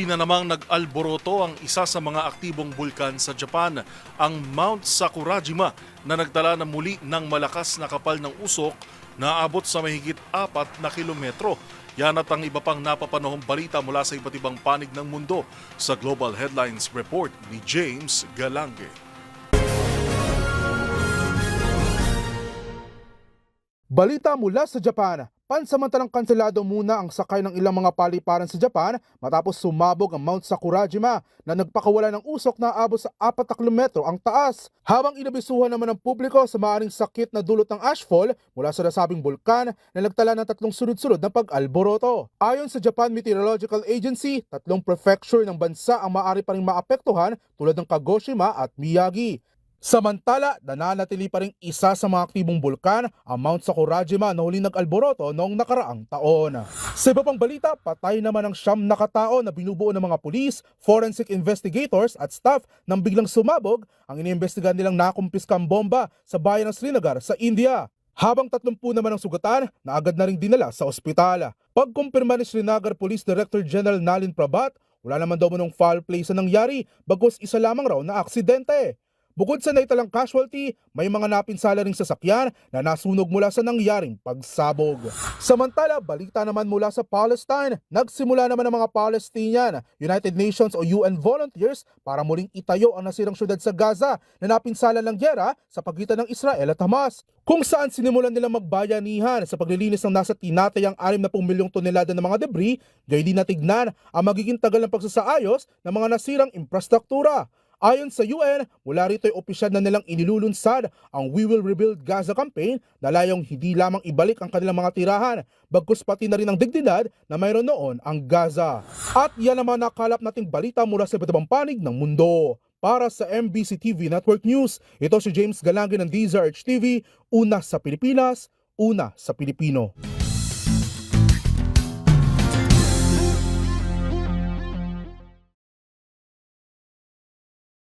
Muli na namang nag-alboroto ang isa sa mga aktibong bulkan sa Japan, ang Mount Sakurajima, na nagdala na muli ng malakas na kapal ng usok na abot sa mahigit 4 na kilometro. Yan at ang iba pang napapanahong balita mula sa iba't ibang panig ng mundo sa Global Headlines Report ni James Galange. Balita mula sa Japan. Pansamantalang kanselado muna ang sakay ng ilang mga paliparan sa Japan matapos sumabog ang Mount Sakurajima na nagpakawala ng usok na abot sa 4 na kilometro ang taas. Habang inabisuhan naman ng publiko sa maaaring sakit na dulot ng ashfall mula sa nasabing bulkan na nagtala ng 3 sunod-sunod na pag-alboroto. Ayon sa Japan Meteorological Agency, 3 prefecture ng bansa ang maaari pa ring maapektuhan tulad ng Kagoshima at Miyagi. Samantala, nananatili pa rin isa sa mga aktibong bulkan, ang Mount Sakurajima na huling nag-alboroto noong nakaraang taon. Sa iba pang balita, patay naman ang 9 na katao na binubuo ng mga pulis, forensic investigators at staff nang biglang sumabog ang iniimbestigahan nilang nakumpiskang bomba sa bayan ng Srinagar sa India. Habang 30 naman ang sugatan na agad na ring dinala sa ospital. Pagkumpirma ni Srinagar Police Director General Nalin Prabhat, wala naman daw manong foul play sa nangyari, bagkus isa lamang raw na aksidente. Bukod sa naitalang casualty, may mga napinsala ring sasakyan na nasunog mula sa nangyaring pagsabog. Samantala, balita naman mula sa Palestine, nagsimula naman ang mga Palestinian, United Nations o UN volunteers para muling itayo ang nasirang syudad sa Gaza na napinsala ng giyera sa pagitan ng Israel at Hamas, kung saan sinimulan nilang magbayanihan sa paglilinis ng nasa tinatayang 60 milyong tonelada ng mga debris, gayon din natignan ang magiging tagal ng pagsasaayos ng mga nasirang infrastruktura. Ayon sa UN, mula rito ay opisyal na nilang inilulunsad ang We Will Rebuild Gaza campaign na layong hindi lamang ibalik ang kanilang mga tirahan, bagkus pati na rin ang dignidad na mayroon noon ang Gaza. At yan naman nakalap nating balita mula sa iba't ibang panig ng mundo. Para sa MBC TV Network News, ito si James Galange ng DZRH TV, una sa Pilipinas, una sa Pilipino.